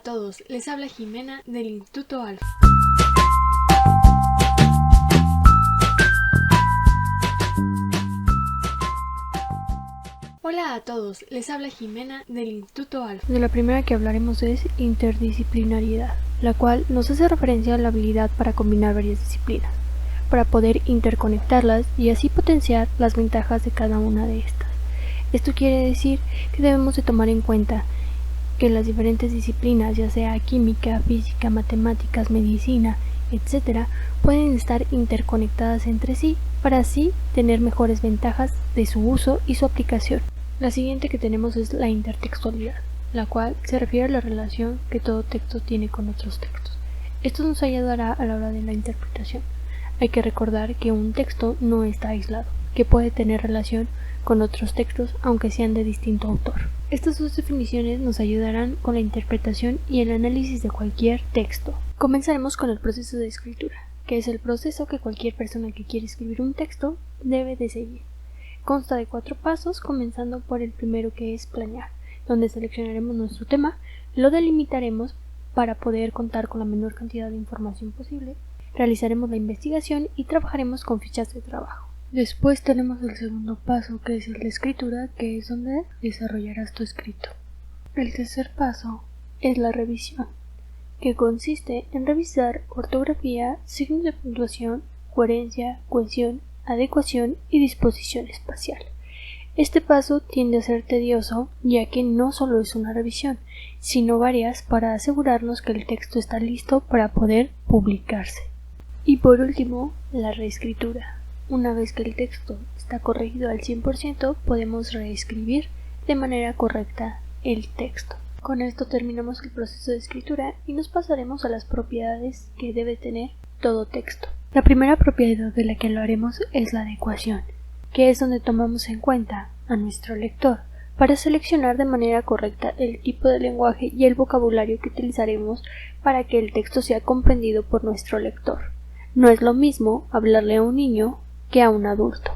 todos, les habla Jimena del Instituto Alfa. Hola a todos, les habla Jimena del Instituto Alfa. De la primera que hablaremos es interdisciplinariedad, la cual nos hace referencia a la habilidad para combinar varias disciplinas, para poder interconectarlas y así potenciar las ventajas de cada una de estas. Esto quiere decir que debemos de tomar en cuenta que las diferentes disciplinas, ya sea química, física, matemáticas, medicina, etc., pueden estar interconectadas entre sí para así tener mejores ventajas de su uso y su aplicación. La siguiente que tenemos es la intertextualidad, la cual se refiere a la relación que todo texto tiene con otros textos. Esto nos ayudará a la hora de la interpretación. Hay que recordar que un texto no está aislado, que puede tener relación con otros textos aunque sean de distinto autor. Estas dos definiciones nos ayudarán con la interpretación y el análisis de cualquier texto. Comenzaremos con el proceso de escritura, que es el proceso que cualquier persona que quiere escribir un texto debe de seguir. Consta de 4 pasos, comenzando por el primero, que es planear, donde seleccionaremos nuestro tema, lo delimitaremos para poder contar con la menor cantidad de información posible, realizaremos la investigación y trabajaremos con fichas de trabajo. Después tenemos el segundo paso, que es el de escritura, que es donde desarrollarás tu escrito. El tercer paso es la revisión, que consiste en revisar ortografía, signos de puntuación, coherencia, cohesión, adecuación y disposición espacial. Este paso tiende a ser tedioso, ya que no solo es una revisión, sino varias para asegurarnos que el texto está listo para poder publicarse. Y por último, la reescritura. Una vez que el texto está corregido al 100%, podemos reescribir de manera correcta el texto. Con esto terminamos el proceso de escritura y nos pasaremos a las propiedades que debe tener todo texto. La primera propiedad de la que hablaremos es la adecuación, que es donde tomamos en cuenta a nuestro lector para seleccionar de manera correcta el tipo de lenguaje y el vocabulario que utilizaremos para que el texto sea comprendido por nuestro lector. No es lo mismo hablarle a un niño que a un adulto.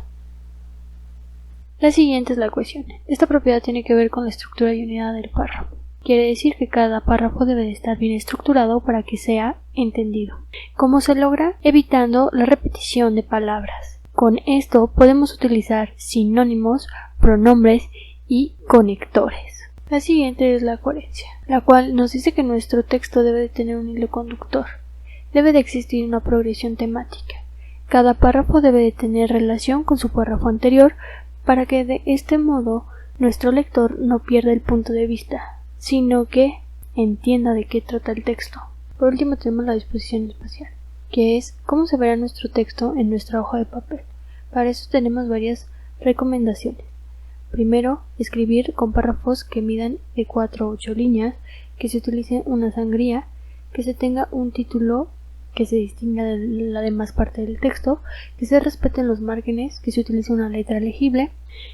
La siguiente es la cohesión. Esta propiedad tiene que ver con la estructura y unidad del párrafo. Quiere decir que cada párrafo debe de estar bien estructurado para que sea entendido. ¿Cómo se logra? Evitando la repetición de palabras. Con esto podemos utilizar sinónimos, pronombres y conectores. La siguiente es la coherencia, la cual nos dice que nuestro texto debe de tener un hilo conductor. Debe de existir una progresión temática. Cada párrafo debe de tener relación con su párrafo anterior para que de este modo nuestro lector no pierda el punto de vista, sino que entienda de qué trata el texto. Por último tenemos la disposición espacial, que es cómo se verá nuestro texto en nuestra hoja de papel. Para eso tenemos varias recomendaciones. Primero, escribir con párrafos que midan de 4 a 8 líneas, que se utilice una sangría, que se tenga un título que se distinga de la demás parte del texto, que se respeten los márgenes, que se utilice una letra legible,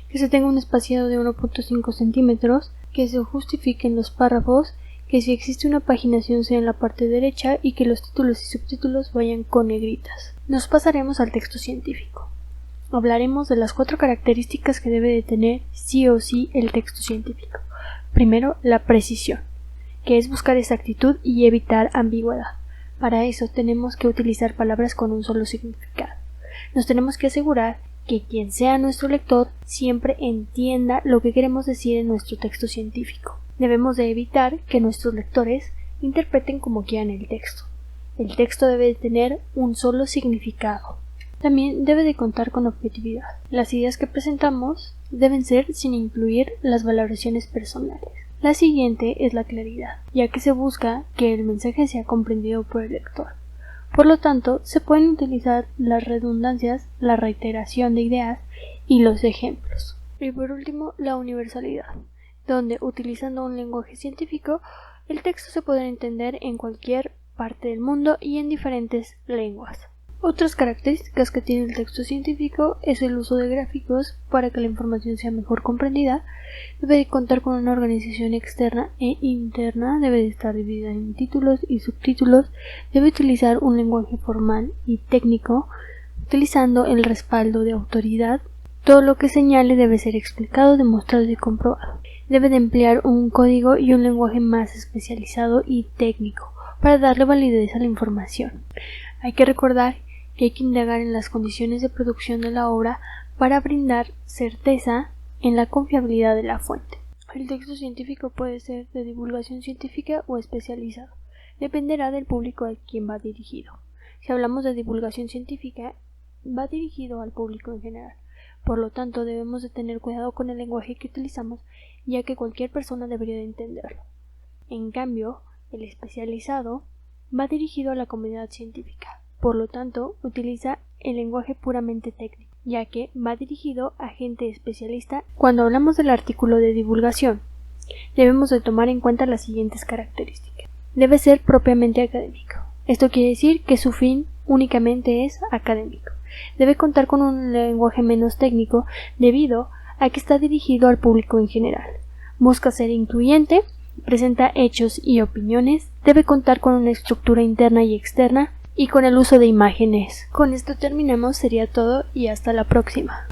que se tenga un espaciado de 1.5 centímetros, que se justifiquen los párrafos, que si existe una paginación sea en la parte derecha y que los títulos y subtítulos vayan con negritas. Nos pasaremos al texto científico. Hablaremos de las 4 características que debe de tener sí o sí el texto científico. Primero, la precisión, que es buscar exactitud y evitar ambigüedad. Para eso tenemos que utilizar palabras con un solo significado. Nos tenemos que asegurar que quien sea nuestro lector siempre entienda lo que queremos decir en nuestro texto científico. Debemos de evitar que nuestros lectores interpreten como quieran el texto. El texto debe de tener un solo significado. También debe de contar con objetividad. Las ideas que presentamos deben ser sin incluir las valoraciones personales. La siguiente es la claridad, ya que se busca que el mensaje sea comprendido por el lector. Por lo tanto, se pueden utilizar las redundancias, la reiteración de ideas y los ejemplos. Y por último, la universalidad, donde utilizando un lenguaje científico, el texto se puede entender en cualquier parte del mundo y en diferentes lenguas. Otras características que tiene el texto científico es el uso de gráficos para que la información sea mejor comprendida, debe de contar con una organización externa e interna, debe de estar dividida en títulos y subtítulos, debe utilizar un lenguaje formal y técnico, utilizando el respaldo de autoridad. Todo lo que señale debe ser explicado, demostrado y comprobado. debe de emplear un código y un lenguaje más especializado y técnico para darle validez a la información. Hay que recordar que hay que indagar en las condiciones de producción de la obra para brindar certeza en la confiabilidad de la fuente. El texto científico puede ser de divulgación científica o especializado. Dependerá del público a quien va dirigido. Si hablamos de divulgación científica, va dirigido al público en general. Por lo tanto, debemos de tener cuidado con el lenguaje que utilizamos, ya que cualquier persona debería de entenderlo. En cambio, el especializado va dirigido a la comunidad científica. Por lo tanto, utiliza el lenguaje puramente técnico, ya que va dirigido a gente especialista. Cuando hablamos del artículo de divulgación, debemos de tomar en cuenta las siguientes características. Debe ser propiamente académico. Esto quiere decir que su fin únicamente es académico. Debe contar con un lenguaje menos técnico debido a que está dirigido al público en general. Busca ser incluyente, presenta hechos y opiniones, debe contar con una estructura interna y externa y con el uso de imágenes. Con esto terminamos, sería todo y hasta la próxima.